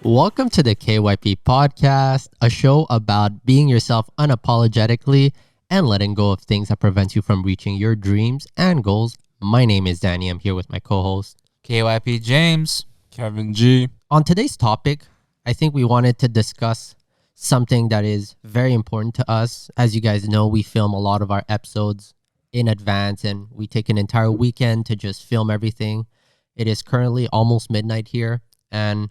Welcome to the KYP podcast, a show about being yourself unapologetically and letting go of things that prevent you from reaching your dreams and goals. My name is Dany. I'm here with my co-host KYP James. Kevin G. On today's topic, I think we wanted to discuss something that is very important to us. As you guys know, we film a lot of our episodes in advance and we take an entire weekend to just film everything. It is currently almost midnight here and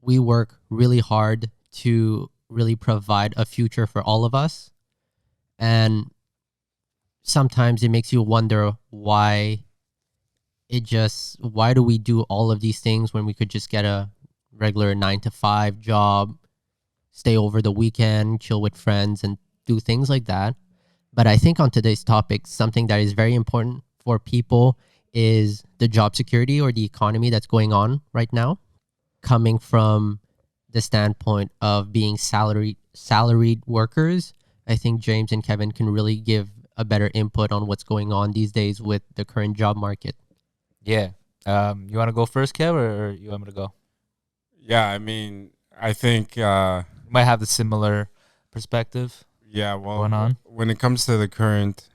we work really hard to really provide a future for all of us. And sometimes it makes you wonder why do we do all of these things when we could just get a regular 9 to 5 job, stay over the weekend, chill with friends and do things like that. But I think on today's topic, something that is very important for people is the job security or the economy that's going on right now, coming from the standpoint of being salaried workers. I think James and Kevin can really give a better input on what's going on these days with the current job market. Yeah. You want to go first, Kev, or you want me to go? Yeah, I mean, I think, You might have the similar perspective. yeah, well, Going on? when it comes to the current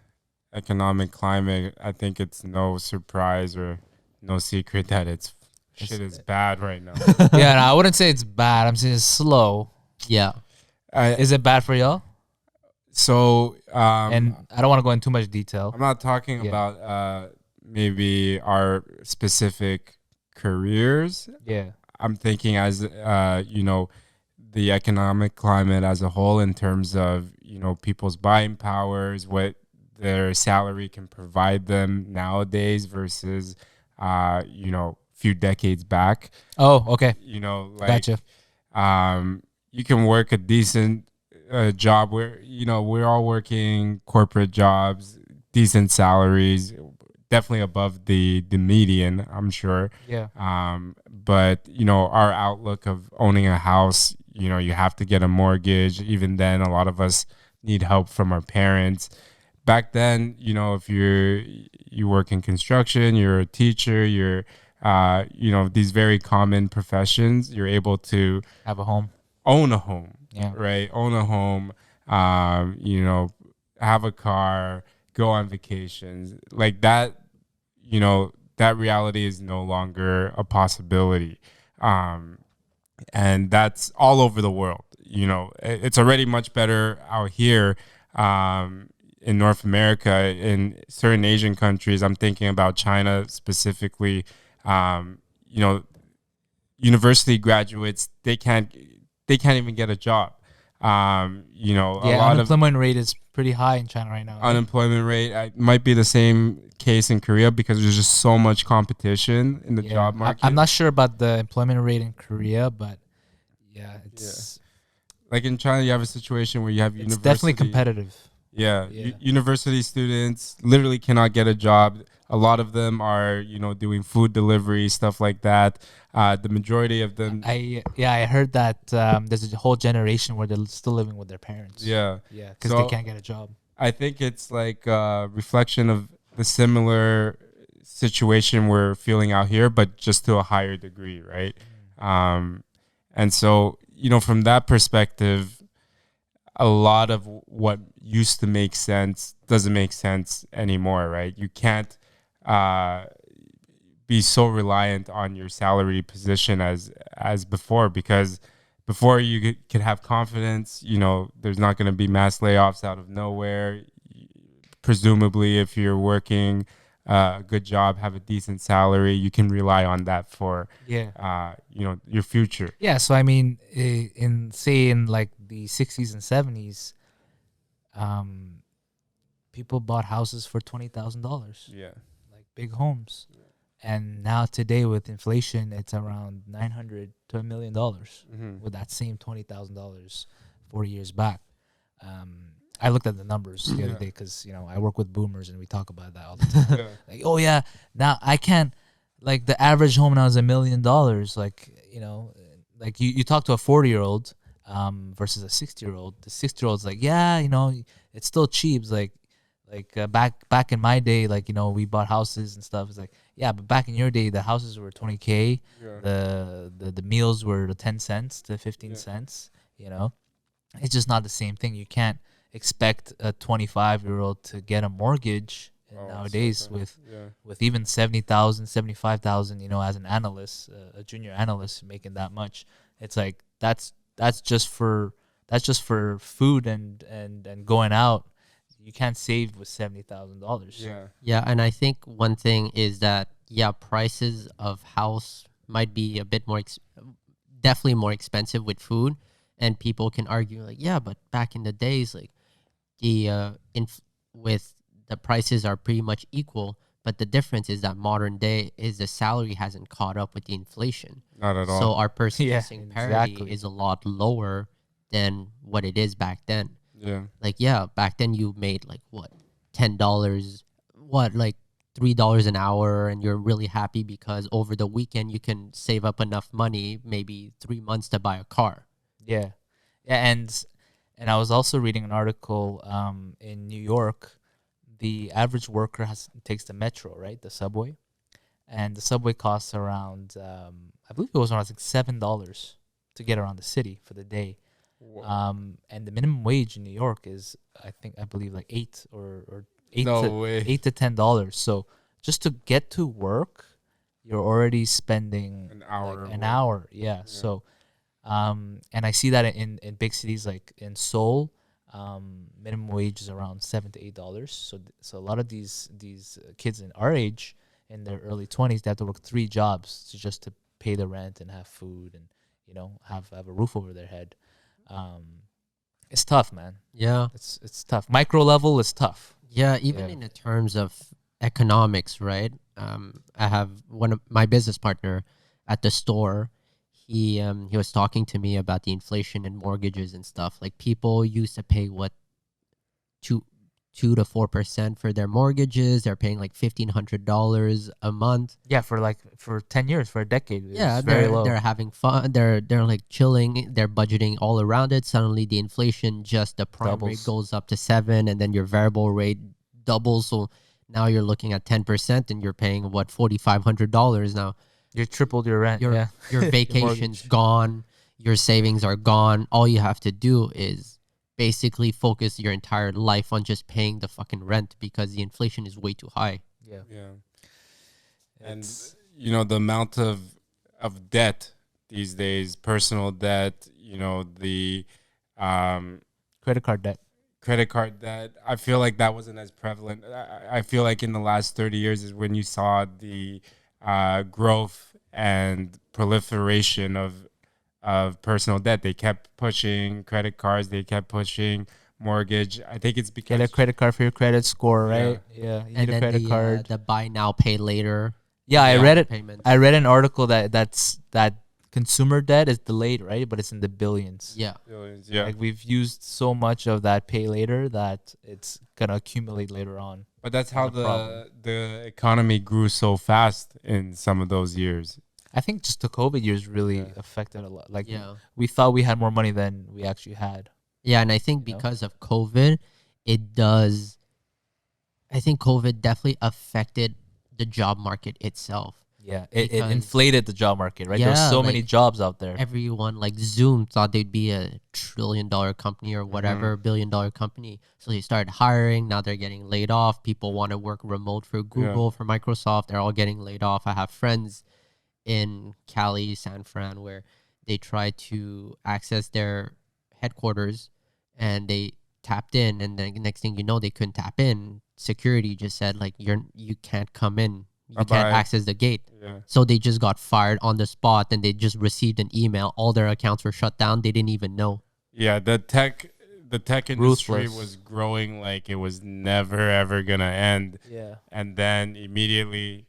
economic climate, I think it's no surprise or no secret that shit is bad right now. Yeah, no, I wouldn't say it's bad. I'm saying it's slow. Yeah. Is it bad for y'all? So, And I don't want to go into too much detail. I'm not talking Yeah. about maybe our specific careers. Yeah. I'm thinking as, the economic climate as a whole in terms of, people's buying powers, what their salary can provide them nowadays versus, few decades back. Oh, okay. Like, Gotcha. you can work a decent job where, we're all working corporate jobs, decent salaries, definitely above the median, I'm sure. Yeah. But, our outlook of owning a house, you have to get a mortgage. Even then, a lot of us need help from our parents. Back then, if you work in construction, you're a teacher, you're these very common professions, you're able to Have a home. own a home, Yeah. right? Own a home, have a car, go on vacations. Like that, that reality is no longer a possibility. And that's all over the world. It's already much better out here in North America. In certain Asian countries, I'm thinking about China specifically. University graduates, they can't even get a job. A lot of Unemployment rate is pretty high in China right now. right? unemployment rate might be the same case in Korea because there's just so much competition in the Yeah. job market. I'm not sure about the employment rate in Korea, but yeah, it's Like in China, you have a situation where you have it's definitely university. competitive. Yeah, Yeah. university students literally cannot get a job. A lot of them are, doing food delivery, stuff like that. The majority of them, I heard that there's a whole generation where they're still living with their parents. yeah. Because So- they can't get a job. I think it's like a reflection of the similar situation we're feeling out here, but just to a higher degree, right? And so, from that perspective, a lot of what used to make sense doesn't make sense anymore, right? You can't be so reliant on your salary position as before, because before you could have confidence, there's not going to be mass layoffs out of nowhere. Presumably, if you're working a good job, have a decent salary, you can rely on that for Yeah. your future. Yeah. So I mean, in like the 60s and 70s, people bought houses for $20,000, Yeah. like big homes. And now today with inflation, it's around $900 to $1 million with that same $20,000 4 years back. I looked at the numbers the other day because I work with boomers and we talk about that all the time. Yeah. Like, oh yeah, now I can't. Like the average home now is $1 million. Like like you talk to a 40-year-old versus a 60-year-old. The 60-year-old's like, yeah, it's still cheap. It's like, Like back in my day, like, we bought houses and stuff. It's like, yeah, but back in your day, the houses were 20K. Yeah. The meals were 10 cents to 15 Yeah. cents. It's just not the same thing. You can't expect a 25-year-old to get a mortgage Oh, nowadays so with even 70,000, 75,000. As an analyst, a junior analyst making that much. It's like that's just for food and going out. You can't save with $70,000. Yeah. Yeah, and I think one thing is that prices of house might be a bit more definitely more expensive with food, and people can argue like, yeah, but back in the days, like the with the prices are pretty much equal, but the difference is that modern day is the salary hasn't caught up with the inflation. Not at So all. our Yeah, purchasing parity exactly. is a lot lower than what it is back then. Yeah. Like, yeah, back then you made like what, $10, what, like $3 an hour, and you're really happy because over the weekend you can save up enough money, maybe 3 months to buy a car. Yeah, yeah, and I was also reading an article in New York. The average worker takes the metro, right, the subway, and the subway costs around I believe it was around like $7 to get around the city for the day. And the minimum wage in New York is I believe like or No way. $8 to $10. So just to get to work, you're already spending An hour. like an hour. Yeah. So and I see that in big cities like in Seoul, minimum wage is around $7 to $8. So a lot of these kids in our age, in their early 20s, they have to work 3 jobs to pay the rent and have food and have a roof over their head. It's tough, man. Yeah. It's tough. Micro level is tough. Yeah, even in the terms of economics, right? I have one of my business partner at the store. He was talking to me about the inflation and mortgages and stuff. Like people used to pay what, 2 to 4% for their mortgages. They're paying like $1,500 a month. Yeah, for 10 years, for a decade. Yeah, It's very low. they're having fun. They're like chilling. They're budgeting all around it. Suddenly, the inflation, just the prime rate Doubles. goes up to 7, and then your variable rate doubles. So now you're looking at 10%, and you're paying what, $4,500 now. You tripled your rent. Your Yeah. your vacation's mortgage. gone. Your savings are gone. All you have to do is basically focus your entire life on just paying the fucking rent because the inflation is way too high. Yeah. Yeah. And the amount of debt these days, personal debt, the Credit card debt. credit card debt, I feel like that wasn't as prevalent. I feel like in the last 30 years is when you saw the growth and proliferation of personal debt. They kept pushing credit cards. They kept pushing mortgage. I think it's because Get a credit card for your credit score, right? Yeah. You And need a then credit card. the buy now, pay later. Yeah, I read it. Payments. I read an article that consumer debt is delayed, right? But it's in the billions. Yeah. billions. Yeah. Like we've used so much of that pay later that it's gonna accumulate later on. But that's how Not a problem. the economy grew so fast in some of those years. I think just the COVID years really affected a lot. Like Yeah. we thought we had more money than we actually had. Yeah, and I think You know? because of COVID, I think COVID definitely affected the job market itself. Yeah, it Because- inflated the job market, right? Yeah, There's so many like, jobs out there. Everyone, like Zoom, thought they'd be a $1 trillion company or whatever, $1 billion company. So they started hiring. Now they're getting laid off. People want to work remote for Google, for Microsoft. They're all getting laid off. I have friends in Cali, San Fran, where they tried to access their headquarters and they tapped in, and then the next thing you know, they couldn't tap in. Security just said like you can't come in. You Bye-bye. can't access the gate. Yeah. So they just got fired on the spot, and they just received an email. All their accounts were shut down. They didn't even know. Yeah, the tech industry Ruthless. was growing like it was never ever gonna end. Yeah. And then immediately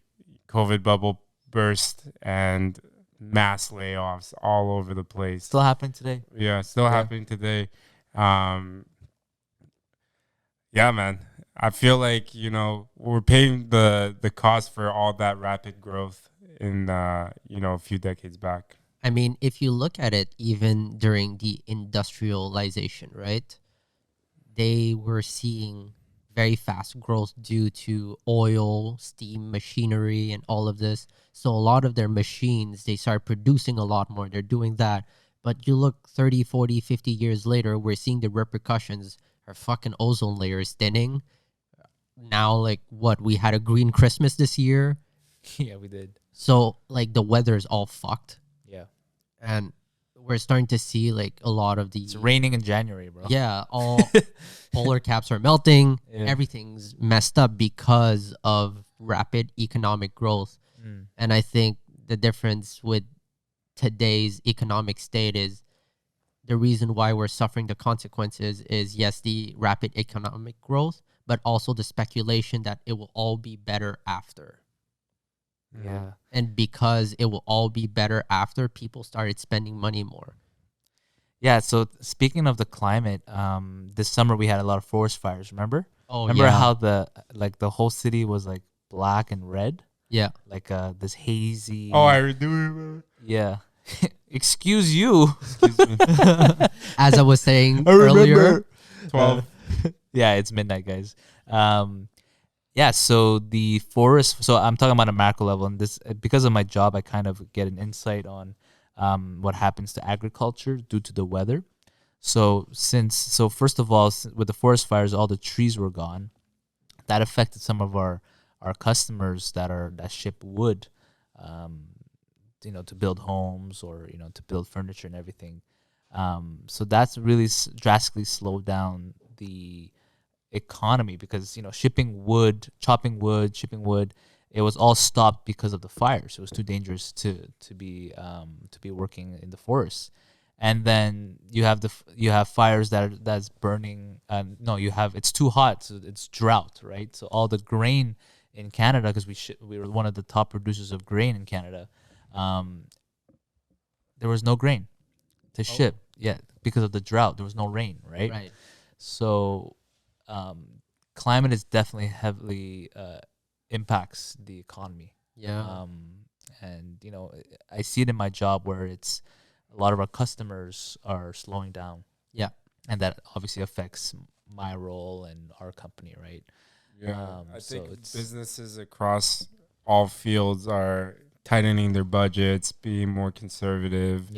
COVID bubble burst and mass layoffs all over the place. Still happening today. Yeah, still happening today. Yeah, man. I feel like, we're paying the cost for all that rapid growth in a few decades back. I mean, if you look at it, even during the industrialization, right? They were seeing very fast growth due to oil, steam, machinery, and all of this. So a lot of their machines, they start producing a lot more. They're doing that. But you look 30, 40, 50 years later, we're seeing the repercussions. Our fucking ozone layer is thinning. Now, like, what? We had a green Christmas this year. Yeah, we did. So, like, the weather is all fucked. Yeah. And we're starting to see, like, a lot of the... It's raining in January, bro. Yeah, all polar caps are melting. Yeah. Everything's messed up because of rapid economic growth. And I think the difference with today's economic state is the reason why we're suffering the consequences is, yes, the rapid economic growth, but also the speculation that it will all be better after. Yeah. And because it will all be better after, people started spending money more. Yeah, so speaking of the climate, this summer we had a lot of forest fires, remember? Oh, Remember yeah. how the whole city was like black and red? Yeah. Like this hazy. Oh, I do remember. Yeah. Excuse you. Excuse me. As I was saying earlier. 12. Yeah, it's midnight, guys. Yeah, so the forest. So I'm talking about a macro level, and this because of my job, I kind of get an insight on what happens to agriculture due to the weather. So first of all, with the forest fires, all the trees were gone. That affected some of our customers that ship wood, to build homes or to build furniture and everything. So that's really drastically slowed down the economy because shipping wood, shipping wood, it was all stopped because of the fires. It was too dangerous to be working in the forest. And then you have fires that's burning. It's too hot, so it's drought, right? So all the grain in Canada, because we were one of the top producers of grain in Canada, there was no grain to ship. Yeah, because of the drought, there was no rain, right? Right. So, climate is definitely heavily impacts the economy. Yeah. And I see it in my job where it's a lot of our customers are slowing down. Yeah. And that obviously affects my role and our company, right? Yeah, I so think it's businesses across all fields are tightening their budgets, being more conservative,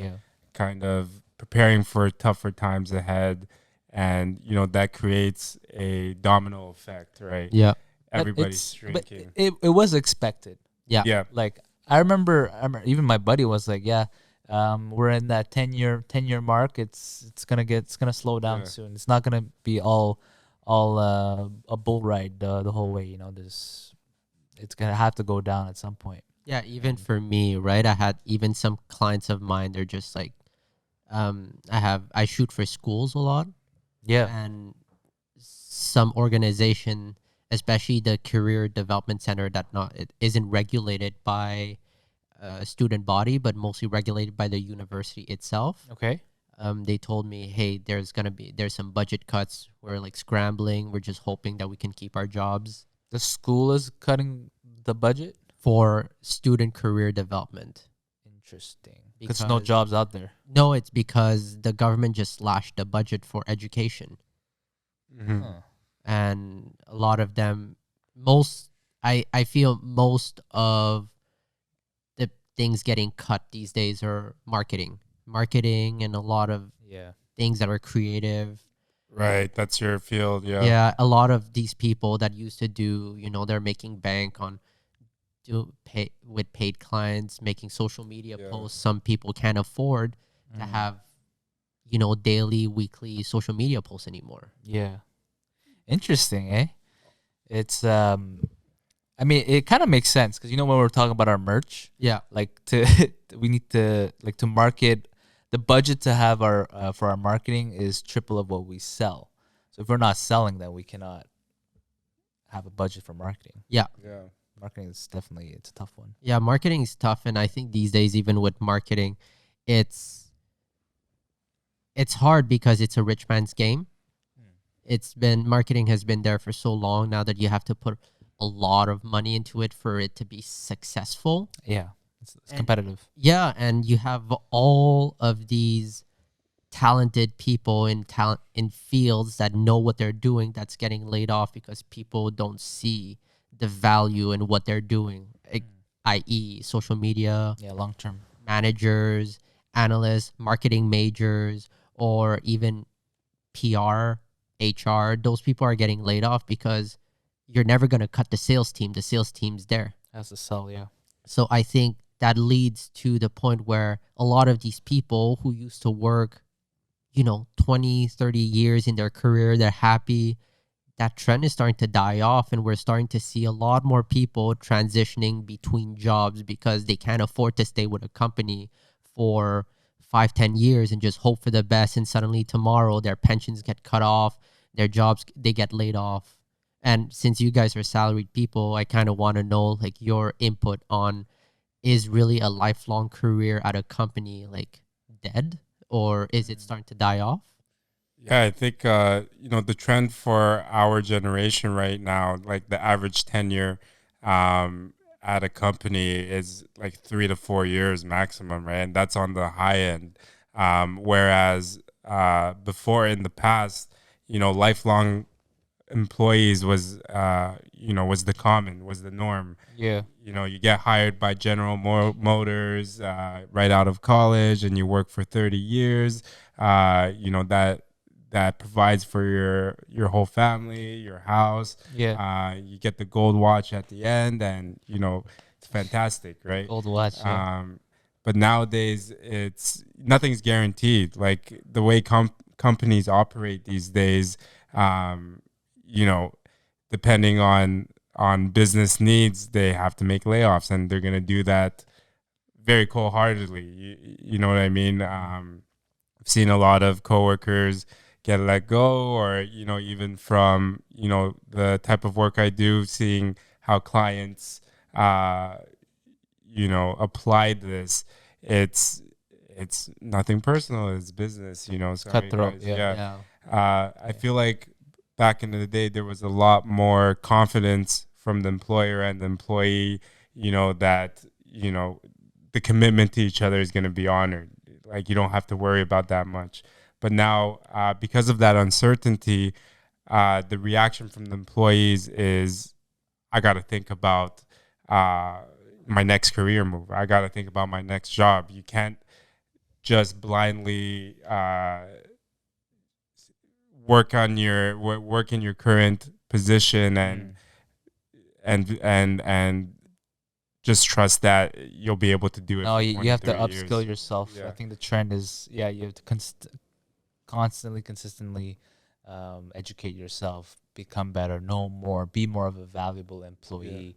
kind of preparing for tougher times ahead. And, that creates a domino effect, right? Yeah. Everybody's shrinking. But it was expected. Yeah. Yeah. Like I remember even my buddy was like, we're in that 10-year mark. It's gonna slow down soon. It's not gonna be all a bull ride the whole way. It's gonna have to go down at some point. Yeah, even for me, right? I had even some clients of mine. They're just like, I shoot for schools a lot. Yeah. And some organization, especially the career development center, it isn't regulated by a student body, but mostly regulated by the university itself. Okay. They told me, hey, there's some budget cuts. We're like scrambling. We're just hoping that we can keep our jobs. The school is cutting the budget for student career development. Interesting. Because no jobs out there. No, it's because the government just slashed the budget for education. Mm-hmm. Huh. And a lot of them, I feel most of the things getting cut these days are marketing and a lot of things that are creative. Right, that's your field, yeah. Yeah, a lot of these people that used to do, they're making bank on with paid clients, making social media posts. Some people can't afford to have, daily, weekly social media posts anymore. Yeah. Interesting, eh? It's it kind of makes sense because when we're talking about our merch, we need to to market. The budget to have for our marketing is triple of what we sell. So if we're not selling, then we cannot have a budget for marketing. Yeah. Marketing is definitely it's a tough one. Yeah, marketing is tough, and I think these days, even with marketing, it's hard because it's a rich man's game. Marketing has been there for so long now that you have to put a lot of money into it for it to be successful. Yeah, it's competitive. Yeah, and you have all of these talented people in fields that know what they're doing that's getting laid off because people don't see the value in what they're doing, i.e. social media Yeah, long term. managers, analysts, marketing majors, or even PR, HR. Those people are getting laid off because you're never going to cut the sales team. The sales team's there. Has to sell, yeah. So I think that leads to the point where a lot of these people who used to work, 20, 30 years in their career, they're happy. That trend is starting to die off, and we're starting to see a lot more people transitioning between jobs because they can't afford to stay with a company for 5, 10 years and just hope for the best. And suddenly tomorrow their pensions get cut off, their jobs, they get laid off. And since you guys are salaried people, I kind of want to know like your input on, is really a lifelong career at a company like dead, or is it starting to die off? Yeah, I think the trend for our generation right now, like the average tenure at a company is like 3 to 4 years maximum, right? And that's on the high end. Whereas before in the past, lifelong employees was the common, was the norm. Yeah. You get hired by General Motors right out of college, and you work for 30 years. That provides for your whole family, your house. Yeah. You get the gold watch at the end, and it's fantastic, right? Gold watch, yeah. But nowadays, nothing's guaranteed. Like the way companies operate these days, depending on business needs, they have to make layoffs, and they're gonna do that very cold-heartedly. You know what I mean? I've seen a lot of coworkers get let go, or even from the type of work I do, seeing how clients applied this. It's nothing personal. It's business. It's cutthroat. Yeah. I feel like back in the day, there was a lot more confidence from the employer and the employee, that, the commitment to each other is going to be honored. Like, you don't have to worry about that much. But now, because of that uncertainty, the reaction from the employees is, I got to think about my next career move. I got to think about my next job. You can't just blindly work in your current position and just trust that you'll be able to do it. No, you have to 30 upskill years. yourself. Yeah. I think the trend is, you have to consistently educate yourself, become better, know more, be more of a valuable employee.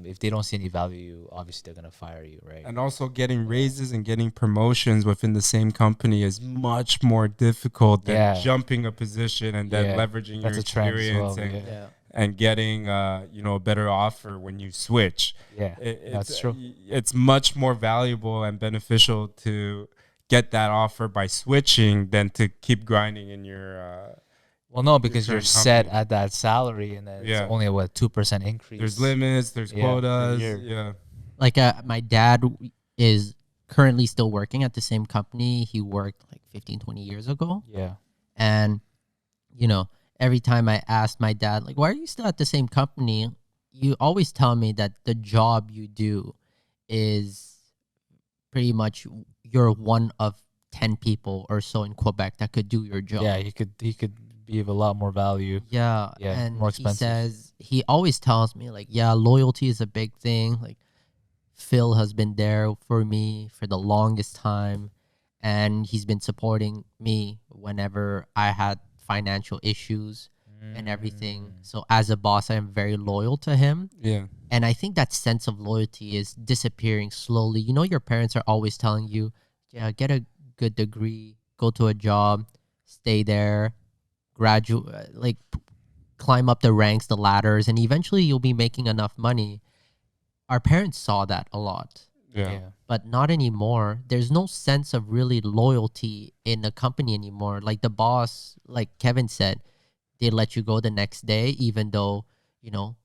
If they don't see any value, obviously they're gonna fire you, right? And also getting raises and getting promotions within the same company is much more difficult than jumping a position and then leveraging That's your a trend as experience well, and getting a better offer when you switch. That's true. It's much more valuable and beneficial to get that offer by switching than to keep grinding in your well, no, because you're current set company. at that salary, and then it's only a 2% increase. There's limits, there's quotas. year. Like my dad is currently still working at the same company he worked like 15, 20 years ago. Yeah. And, every time I asked my dad, like, why are you still at the same company? You always tell me that the job you do is pretty much you're one of 10 people or so in Quebec that could do your job. Yeah, he could be of a lot more value. Yeah. Yeah, And more expensive. he always tells me, like, yeah, loyalty is a big thing. Like, Phil has been there for me for the longest time, and he's been supporting me whenever I had financial issues and everything. So as a boss, I am very loyal to him. Yeah. And I think that sense of loyalty is disappearing slowly. Your parents are always telling you, yeah, get a good degree, go to a job, stay there, graduate, climb up the ranks, the ladders, and eventually you'll be making enough money. Our parents saw that a lot. Yeah. But not anymore. There's no sense of really loyalty in a company anymore. Like the boss, like Kevin said, they let you go the next day, even though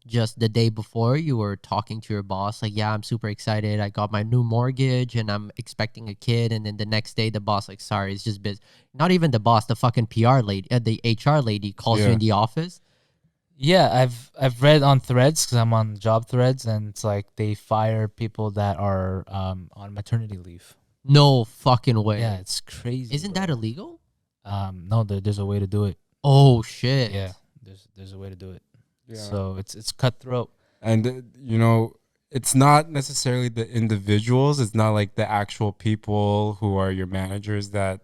just the day before you were talking to your boss, like, yeah, I'm super excited. I got my new mortgage and I'm expecting a kid. And then the next day, the boss, like, sorry, it's just busy. Not even the boss, the fucking PR lady, the HR lady calls you in the office. Yeah, I've read on threads because I'm on job threads, and it's like they fire people that are on maternity leave. No fucking way. Yeah, it's crazy. Isn't that illegal? No, there's a way to do it. Oh shit. Yeah, there's a way to do it. Yeah. So it's cutthroat. And it's not necessarily the individuals. It's not like the actual people who are your managers that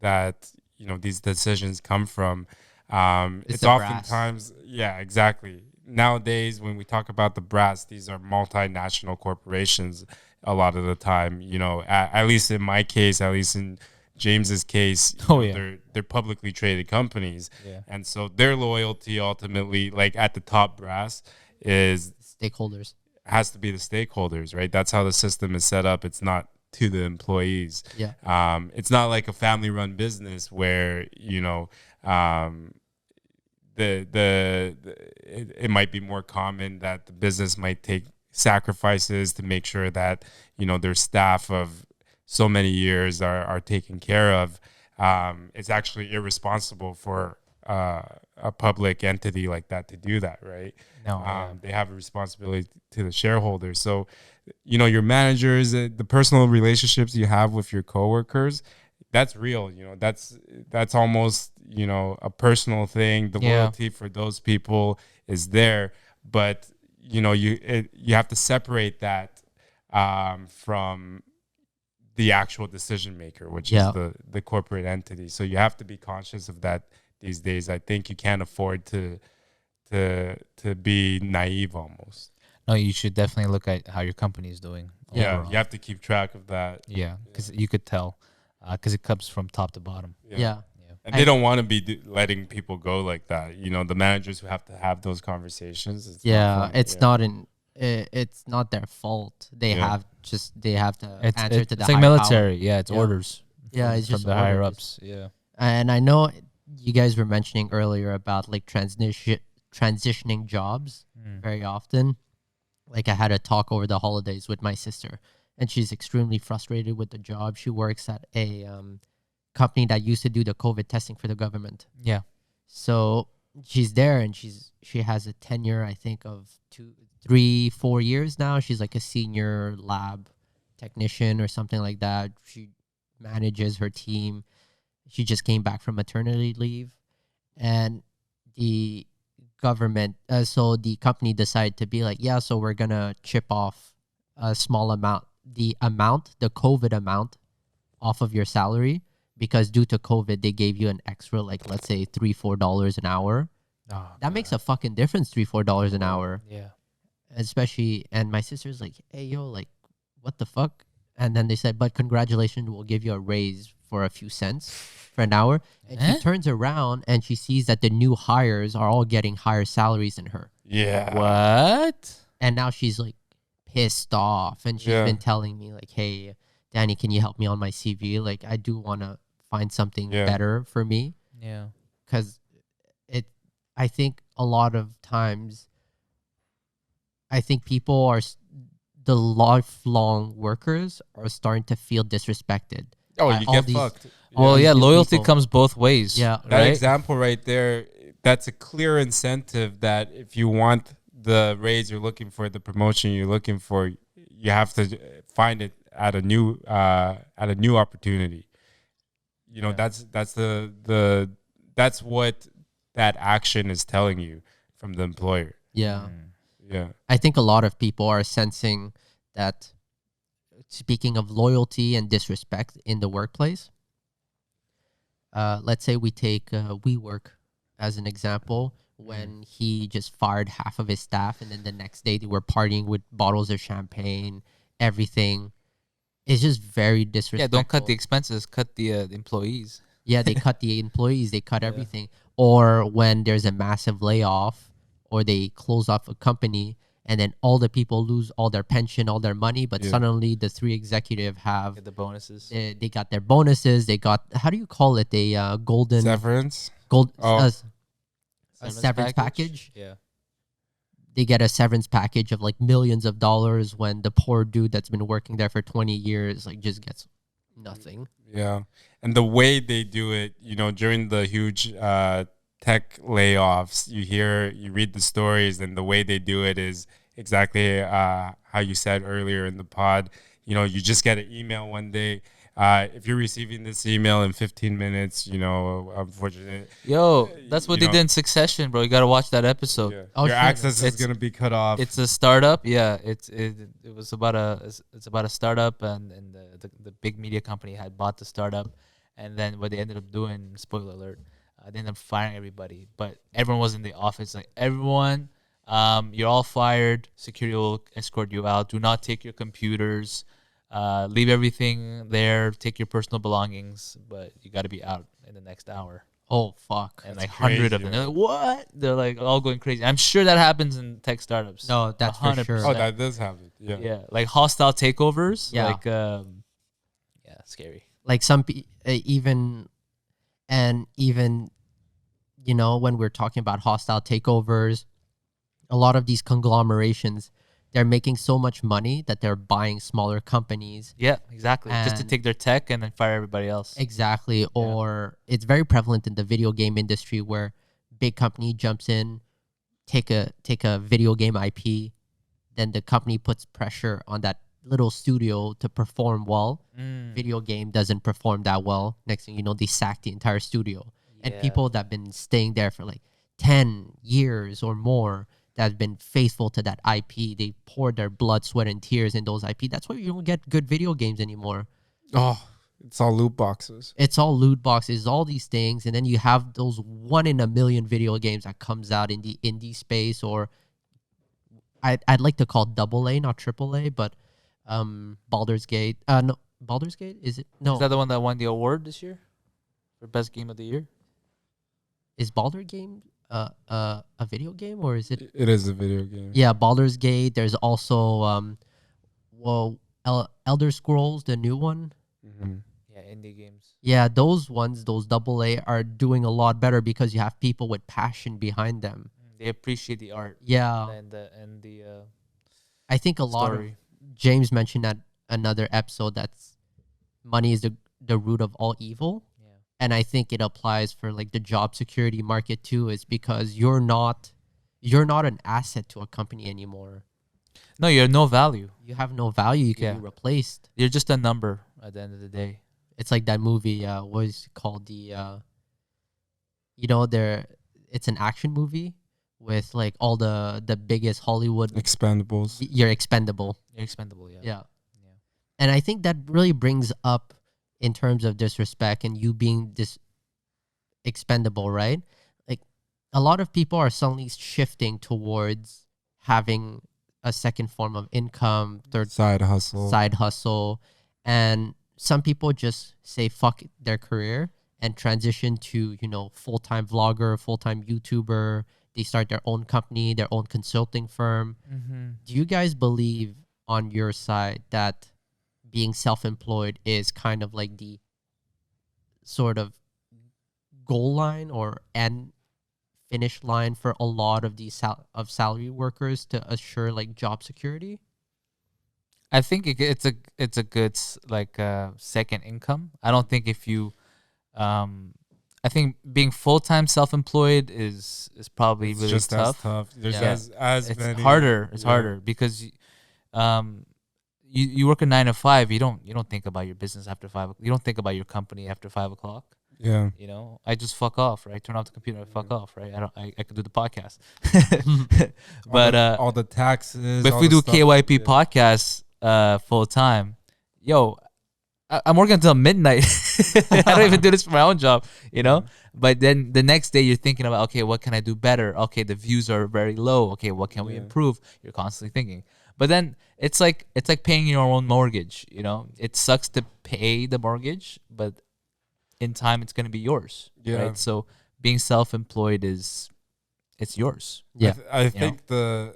these decisions come from. It's oftentimes brass. Yeah, exactly. Nowadays, when we talk about the brass, these are multinational corporations. A lot of the time, at least in my case, at least in James's case, they're publicly traded companies, and so their loyalty ultimately, like at the top brass, is stakeholders. Has to be the stakeholders, right? That's how the system is set up. It's not to the employees. Yeah. It's not like a family-run business where it might be more common that the business might take sacrifices to make sure that their staff of so many years are taken care of. It's actually irresponsible for a public entity like that to do that, right? No, they have a responsibility to the shareholders. So, your managers, the personal relationships you have with your coworkers, that's real. That's almost a personal thing. The loyalty for those people is there, but you have to separate that from the actual decision maker, which is the corporate entity. So you have to be conscious of that these days. I think you can't afford to be naive almost. No, you should definitely look at how your company is doing. Yeah, overall. you have to keep track of that. Yeah, because you could tell, because it comes from top to bottom. Yeah. And they don't want to be letting people go like that. The managers who have to have those conversations. It's not their fault. They have to answer to the it's like military. Power. Yeah, it's orders. Yeah, it's from just the higher ups. Yeah. And I know you guys were mentioning earlier about like transitioning jobs very often. Like I had a talk over the holidays with my sister, and she's extremely frustrated with the job. She works at a company that used to do the COVID testing for the government. Yeah. So she's there, and she has a tenure, I think, of 2, 3, 4 years now. She's like a senior lab technician or something like that. She manages her team. She just came back from maternity leave, and the government, so the company decided to be like, yeah, so we're gonna chip off a small amount, the COVID amount off of your salary, because due to COVID, they gave you an extra, like, let's say $3-4 an hour. That makes a fucking difference, $3-4 an hour. Yeah. Especially, and my sister's like, hey, yo, like, what the fuck? And then they said, but congratulations, we'll give you a raise for a few cents for an hour. And she turns around and she sees that the new hires are all getting higher salaries than her. Yeah. What? And now she's like pissed off. And she's been telling me like, hey, Dany, can you help me on my CV? Like, I do want to find something better for me. Yeah. Because I think a lot of times, I think people are, the lifelong workers are starting to feel disrespected. Oh, you get fucked. Well, loyalty comes both ways. Yeah. That example right there, that's a clear incentive that if you want the raise you're looking for, the promotion you're looking for, you have to find it at a new opportunity. That's that's what that action is telling you from the employer. Yeah. Yeah. I think a lot of people are sensing that, speaking of loyalty and disrespect in the workplace, let's say we take WeWork as an example, when he just fired half of his staff, and then the next day they were partying with bottles of champagne, everything. It's just very disrespectful. Yeah, don't cut the expenses, cut the employees. Yeah, they cut the employees, they cut everything. Or when there's a massive layoff, or they close off a company, and then all the people lose all their pension, all their money, but suddenly the 3 executive have the bonuses. They got their bonuses. They got, how do you call it? A golden severance. Severance package. Yeah. they get a severance package of like millions of dollars when the poor dude that's been working there for 20 years like just gets nothing. Yeah. And the way they do it, during the huge tech layoffs, you read the stories, and the way they do it is exactly how you said earlier in the pod. You just get an email one day. If you're receiving this email in 15 minutes, unfortunately. Yo, that's what they did in Succession, bro. You gotta watch that episode. Yeah. Oh, Your shit. access is gonna be cut off. It's a startup. Yeah, it was about a startup, and the big media company had bought the startup, and then what they ended up doing, spoiler alert, they ended up firing everybody. But everyone was in the office. Like, everyone, you're all fired. Security will escort you out. Do not take your computers. Leave everything there. Take your personal belongings, but you got to be out in the next hour. Oh, fuck. And That's like 100 of crazy, them. They're like, what? They're like all going crazy. I'm sure that happens in tech startups. No, that's for sure. Oh, that does happen. Yeah. Yeah, like hostile takeovers. Yeah. Like, yeah, scary. Like even when we're talking about hostile takeovers, a lot of these conglomerations, they're making so much money that they're buying smaller companies. Yeah, exactly. Just to And- take their tech and then fire everybody else. Exactly. Or it's very prevalent in the video game industry where big company jumps in, take a video game IP, then the company puts pressure on that little studio to perform well. Video game doesn't perform that well. Next thing you know, they sack the entire studio. And Yeah. people that have been staying there for like 10 years or more, that have been faithful to that IP, they poured their blood, sweat, and tears in those IP. That's why you don't get good video games anymore. Oh, it's all loot boxes. It's all loot boxes, all these things, and then you have those 1 in a million video games that comes out in the indie space, or I'd like to call AA, not AAA, but Baldur's Gate. No, Baldur's Gate, is it? No, Is that the one that won the award this year for best game of the year? is Baldur's Game a video game, or is it? It is a video game. Yeah, Baldur's Gate. There's also Elder Scrolls, the new one. Mhm. Yeah, indie games. Yeah, those ones, those AA are doing a lot better because you have people with passion behind them. They appreciate the art Yeah, and the I think a lot of story. James mentioned that another episode that's money is the root of all evil. Yeah. And I think it applies for like the job security market too, is because you're not an asset to a company anymore. No, you're no value. You have no value. You can Yeah. be replaced. You're just a number at the end of the day. It's like that movie, what is it called? It's an action movie with like all the biggest Hollywood. Expendables. You're expendable. You're expendable. Yeah. Yeah. Yeah. And I think that really brings up in terms of disrespect and you being this expendable, right? Like a lot of people are suddenly shifting towards having a second form of income, third Side hustle. side hustle. And some people just say fuck their career and transition to, full-time vlogger, full-time YouTuber. They start their own company, their own consulting firm. Mm-hmm. Do you guys believe on your side that being self-employed is kind of like the sort of goal line or end finish line for a lot of these salary workers to assure like job security? I think it's a good second income. I don't think if you, I think being full time self employed is probably It's really just tough. as tough. There's Yeah. as It's many. harder. It's Yeah. harder because you work a 9 to 5. You don't think about your business after 5. You don't think about your company after 5 o'clock. Yeah. I just fuck off, right? Turn off the computer, I fuck off, right? I could do the podcast. But but all the taxes. but if all we the do stuff, KYP yeah. podcasts full time, yo, I'm working until midnight. I don't even do this for my own job, But then the next day you're thinking about, okay, what can I do better? Okay, the views are very low. Okay, what can we Yeah. improve? You're constantly thinking. But then it's like paying your own mortgage. It sucks to pay the mortgage, but in time it's gonna be yours. Yeah. Right. So being self-employed it's yours. Yeah. I think the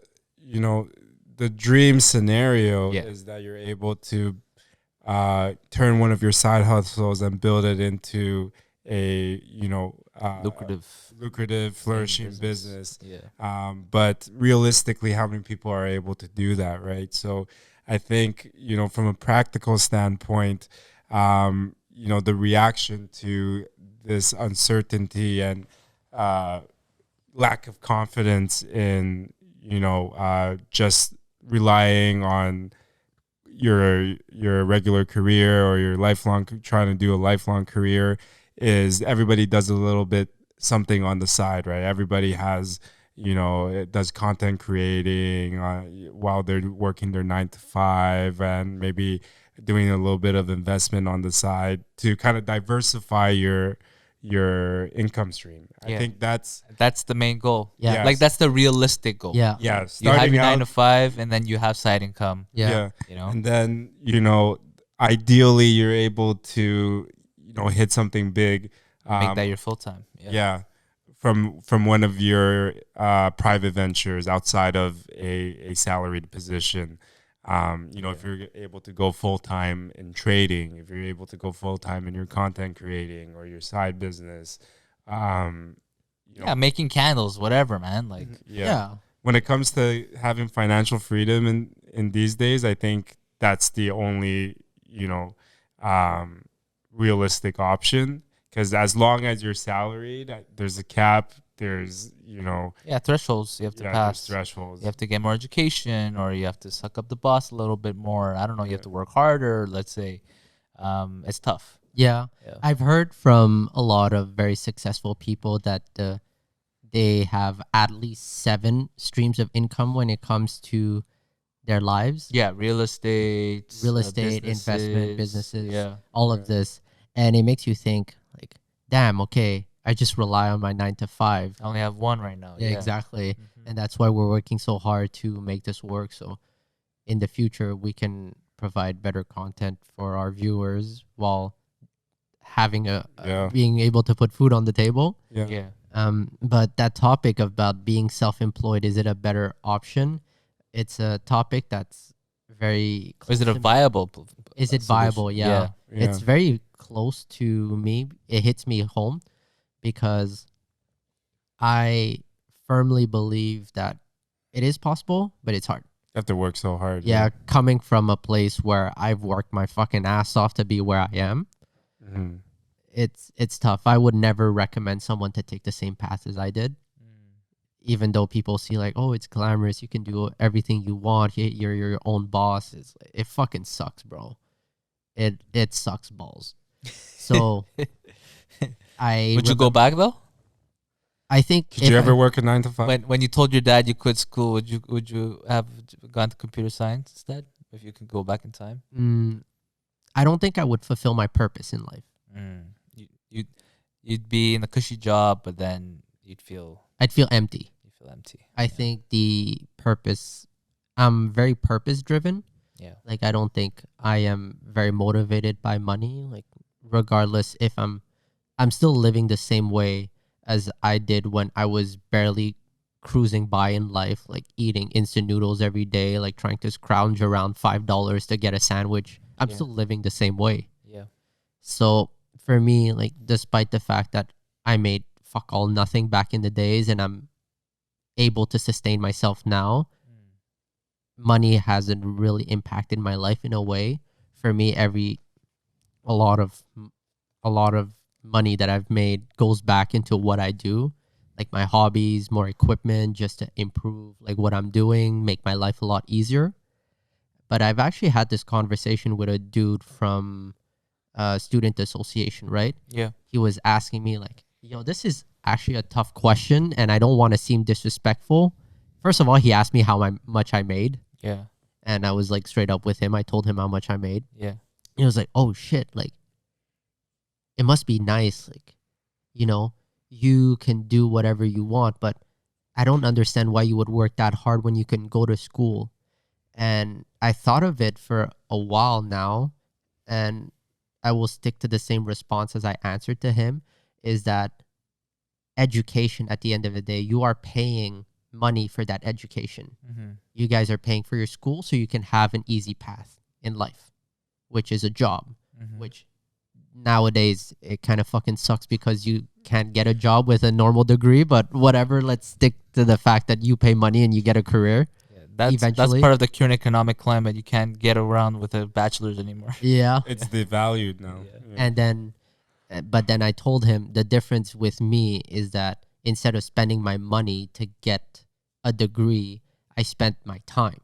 dream scenario Yeah. is that you're able to turn one of your side hustles and build it into a lucrative flourishing business. Yeah. But realistically, how many people are able to do that, right? So I think, from a practical standpoint, the reaction to this uncertainty and lack of confidence in, just relying on your regular career or your trying to do a lifelong career, is everybody does a little bit something on the side, right? Everybody has, it does content creating while they're working their 9 to 5, and maybe doing a little bit of investment on the side to kind of diversify your income stream. I think that's the main goal. Yeah. Yes. Like that's the realistic goal. Yeah. yeah, You have starting your 9 to out, 5, and then you have side income. Yeah. and then ideally you're able to hit something big, Make that your full time. yeah, from one of your private ventures outside of a salaried position. If you're able to go full time in trading, if you're able to go full time in your content creating or your side business, Making candles, whatever, man. Like, Yeah. When it comes to having financial freedom in these days, I think that's the only realistic option, because as long as you're salaried, there's a cap. There's thresholds you have to pass. there's thresholds. You have to get more education, or you have to suck up the boss a little bit more. I don't know. You have to work harder. Let's say, it's tough. Yeah. I've heard from a lot of very successful people that they have at least 7 streams of income when it comes to their lives. Yeah, real estate, investment, businesses, Yeah, all of this. And it makes you think, like, damn, okay, I just rely on my 9 to 5. I only have one right now. Yeah, exactly. And that's why we're working so hard to make this work. So in the future, we can provide better content for our viewers while having being able to put food on the table. Yeah. But that topic about being self-employed, is it a better option? It's a topic that's very Is it a viable? Is it viable? Yeah. It's very close to me. It hits me home because I firmly believe that it is possible, but it's hard. You have to work so hard. Yeah, coming from a place where I've worked my fucking ass off to be where I am, it's tough. I would never recommend someone to take the same path as I did. Even though people see like, oh, it's glamorous, you can do everything you want, you're your own boss. It fucking sucks, bro. It sucks balls. So would you go back though? I think. Did you ever work a 9 to 5? When you told your dad you quit school, would you have gone to computer science instead if you could go back in time? I don't think I would fulfill my purpose in life. You'd be in a cushy job, but then I'd feel empty. You feel empty. I think the purpose. I'm very purpose driven. Yeah. Like, I don't think I am very motivated by money. Like, regardless if I'm still living the same way as I did when I was barely cruising by in life, like eating instant noodles every day, like trying to scrounge around $5 to get a sandwich. I'm still living the same way. Yeah. So for me, like, despite the fact that I made fuck all nothing back in the days and I'm able to sustain myself now, money hasn't really impacted my life in a way. For me, a lot of money that I've made goes back into what I do, like my hobbies, more equipment, just to improve like what I'm doing, make my life a lot easier. But I've actually had this conversation with a dude from student association, right? Yeah. He was asking me like, yo, this is actually a tough question and I don't want to seem disrespectful. First of all, he asked me how much I made. Yeah. And I was like straight up with him. I told him how much I made. Yeah. He was like, oh shit, like, it must be nice. Like, you can do whatever you want, but I don't understand why you would work that hard when you can go to school. And I thought of it for a while now, and I will stick to the same response as I answered to him, is that education, at the end of the day, you are paying money for that education. You guys are paying for your school so you can have an easy path in life, which is a job, which nowadays it kind of fucking sucks because you can't get a job with a normal degree, but whatever, let's stick to the fact that you pay money and you get a career. Yeah, that's Eventually. part of the current economic climate. You can't get around with a bachelor's anymore. Yeah. It's devalued now. Yeah. Yeah. And then, but then I told him the difference with me is that instead of spending my money to get a degree, I spent my time.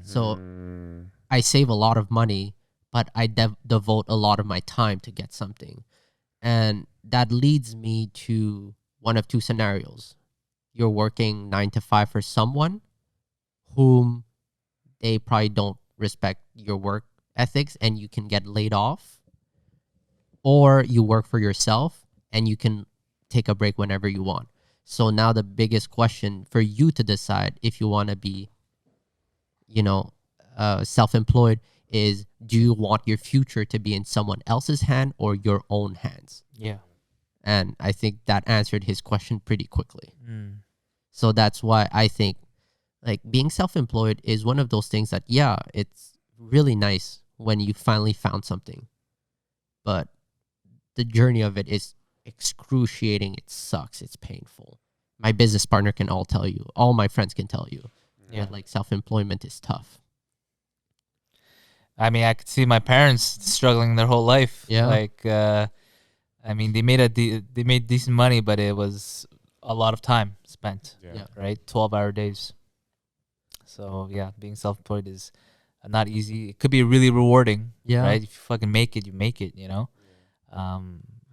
So Mm. I save a lot of money, but I devote a lot of my time to get something. And that leads me to one of two scenarios. You're working 9 to 5 for someone whom they probably don't respect your work ethics and you can get laid off. Or you work for yourself and you can take a break whenever you want. So now the biggest question for you to decide if you want to be, self-employed is, do you want your future to be in someone else's hand or your own hands? Yeah. And I think that answered his question pretty quickly. Mm. So that's why I think like being self-employed is one of those things that, yeah, it's really nice when you finally found something. But the journey of it is excruciating. It sucks. It's painful. My business partner can all tell you. All my friends can tell you. Yeah. That, like, self-employment is tough. I mean, I could see my parents struggling their whole life. Yeah. Like, I mean, they made they made decent money, but it was a lot of time spent. Yeah. Right, 12-hour days. So yeah, being self-employed is not easy. It could be really rewarding. Yeah. Right. If you fucking make it, you make it. You know. High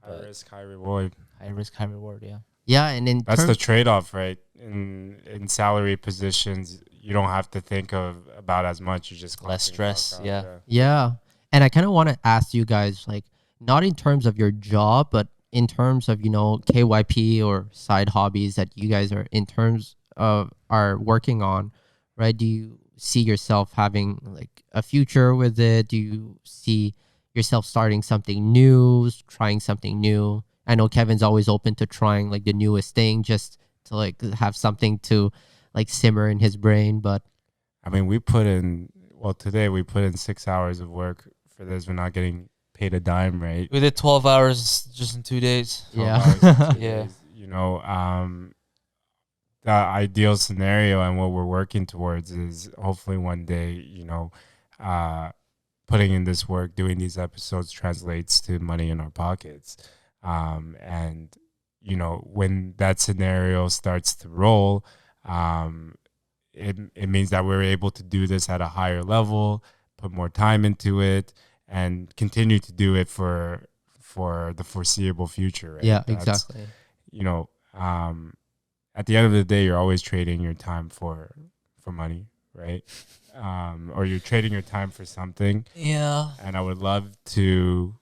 But risk, high reward. high risk, high reward. Yeah. Yeah, and in That's the trade-off, right? In salary positions, you don't have to think about as much. You just Less clock in, clock stress, out, yeah. Yeah. And I kind of want to ask you guys, like, not in terms of your job, but in terms of, KYP or side hobbies that you guys are in terms of are working on, right? Do you see yourself having like a future with it? Do you see yourself starting something new, trying something new? I know Kevin's always open to trying like the newest thing just to like have something to like simmer in his brain, but I mean, today we put in 6 hours of work for this. We're not getting paid a dime, right? We did 12 hours just in 2 days. 12 Yeah. hours in 2 Yeah. days. The ideal scenario and what we're working towards is hopefully one day, putting in this work, doing these episodes translates to money in our pockets. And when that scenario starts to roll, it means that we're able to do this at a higher level, put more time into it, and continue to do it for the foreseeable future. Right? yeah, That's, exactly. At the end of the day, you're always trading your time for money, right? Or you're trading your time for something. Yeah. And I would love to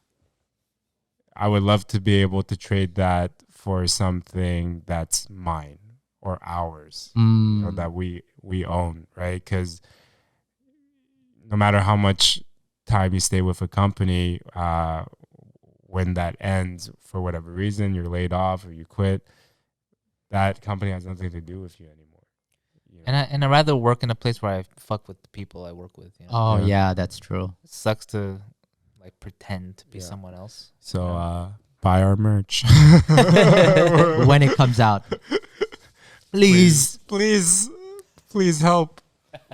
be able to trade that for something that's mine or ours, that we own, right? Because no matter how much time you stay with a company, when that ends for whatever reason, you're laid off or you quit, that company has nothing to do with you anymore. And I rather work in a place where I fuck with the people I work with. You know? Oh, Yeah. yeah, that's true. It sucks to like pretend to be Yeah. someone else. So buy our merch. When it comes out. Please. please help.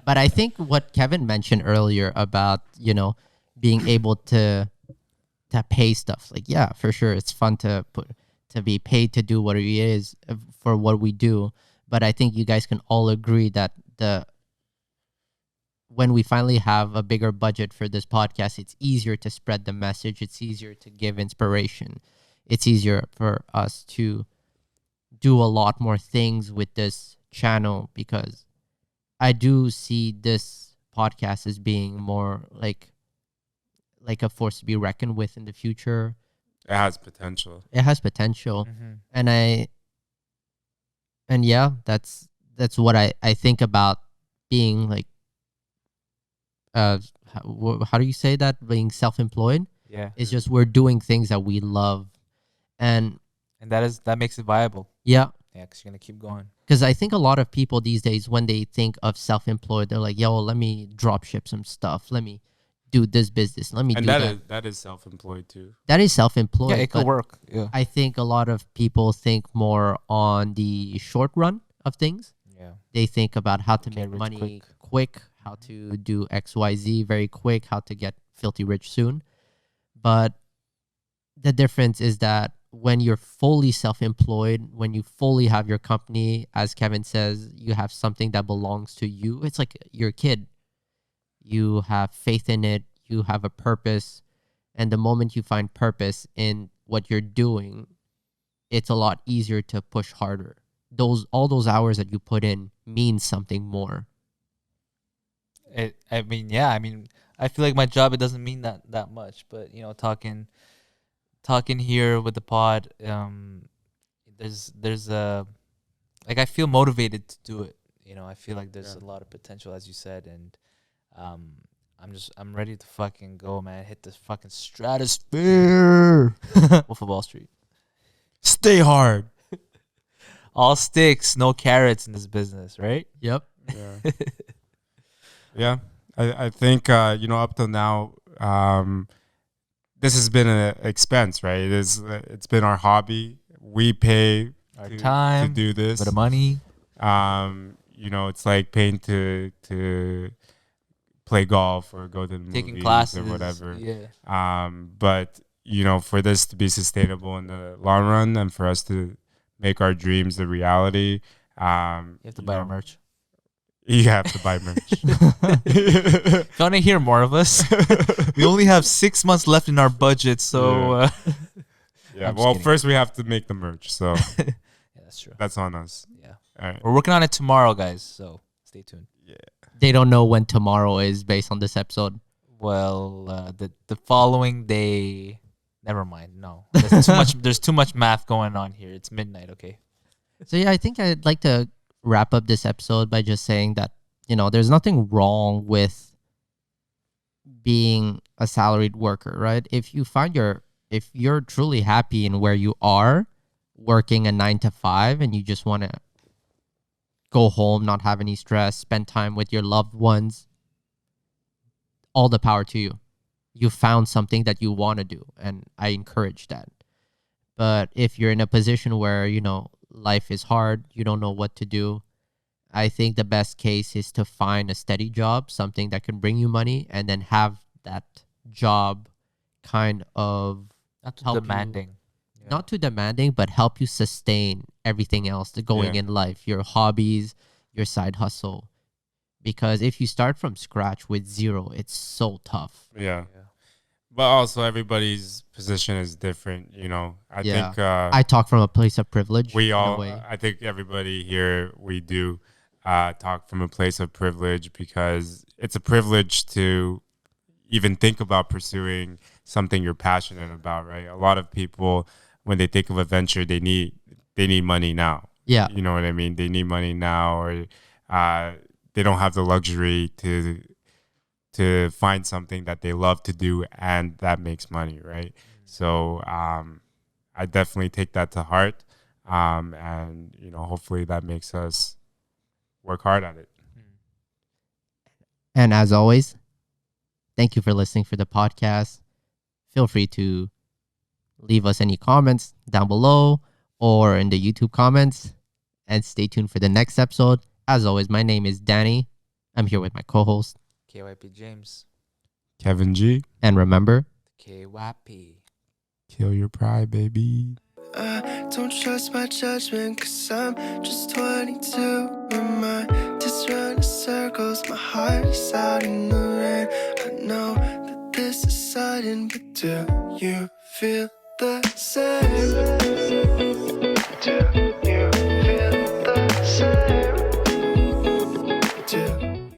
But I think what Kevin mentioned earlier about, being able to pay stuff, like, yeah, for sure, it's fun to be paid to do what it is for what we do. But I think you guys can all agree that when we finally have a bigger budget for this podcast, it's easier to spread the message. It's easier to give inspiration. It's easier for us to do a lot more things with this channel because I do see this podcast as being more like a force to be reckoned with in the future. It has potential. It has potential. Mm-hmm. And yeah, that's what I think about being like how do you say that, being self-employed? Yeah. It's just we're doing things that we love, and that makes it viable. yeah, Yeah, because you're gonna keep going. because I think a lot of people these days when they think of self-employed, they're like, yo, let me drop ship some stuff, let me do this business. Let me And do that. that is self-employed too. That is self-employed. Yeah, it could but work. Yeah. I think a lot of people think more on the short run of things. Yeah. They think about how to Get make rich money quick. quick, how to do XYZ very quick, how to get filthy rich soon. But the difference is that when you're fully self-employed, when you fully have your company, as Kevin says, you have something that belongs to you. It's like your kid. You have faith in it. You have a purpose. And the moment you find purpose in what you're doing, it's a lot easier to push harder. All those hours that you put in mean something more. I mean, yeah. I mean, I feel like my job, it doesn't mean that much, but talking here with the pod, there's a, like, I feel motivated to do it. I feel like there's a lot of potential, as you said, and I'm ready to fucking go, man. Hit this fucking stratosphere. Wolf of Wall Street. Stay hard. All sticks, no carrots in this business, right? Yep. Yeah. Yeah. I think up till now, this has been an expense, right? It's been our hobby. We pay Our to time, do this. bit of money. It's like paying to play golf or go to the Taking movies classes or whatever. Yeah. But for this to be sustainable in the long run and for us to make our dreams a reality, You have to buy our merch. you have to buy merch. If you want to hear more of us, we only have 6 months left in our budget, so Yeah. I'm just Well, kidding. first we have to make the merch, so yeah, that's true. that's on us. Yeah, All right. we're working on it tomorrow, guys. So stay tuned. They don't know when tomorrow is based on this episode. Well, the following day, never mind. No, there's too much. There's too much math going on here. It's midnight. Okay. So yeah, I think I'd like to wrap up this episode by just saying that, there's nothing wrong with being a salaried worker, right? If you're truly happy in where you are, working a 9 to 5, and you just want to go home, not have any stress, spend time with your loved ones, all the power to you. You found something that you want to do, and I encourage that. But if you're in a position where, life is hard, you don't know what to do, I think the best case is to find a steady job, something that can bring you money, and then have that job kind of Not too help you- demanding. not too demanding, but help you sustain everything else that's going Yeah. in life, your hobbies, your side hustle. Because if you start from scratch with zero, it's so tough. Yeah. But also everybody's position is different, I Yeah. think I talk from a place of privilege. we in a all way. I think everybody here, we do talk from a place of privilege, because it's a privilege to even think about pursuing something you're passionate about, right? A lot of people, when they think of a venture, they need money now. Yeah. You know what I mean? They need money now, or they don't have the luxury to find something that they love to do and that makes money, right? So I definitely take that to heart, and hopefully that makes us work hard at it. And as always, thank you for listening for the podcast. Feel free to leave us any comments down below or in the YouTube comments, and stay tuned for the next episode. As always, my name is Dany. I'm here with my co-host. KYP James. Kevin G, And remember, KYP. kill your pride, baby. I don't trust my judgment, cause I'm just 22. My mind just running circles, my heart is out in the rain. I know that this is sudden, but do you feel the same?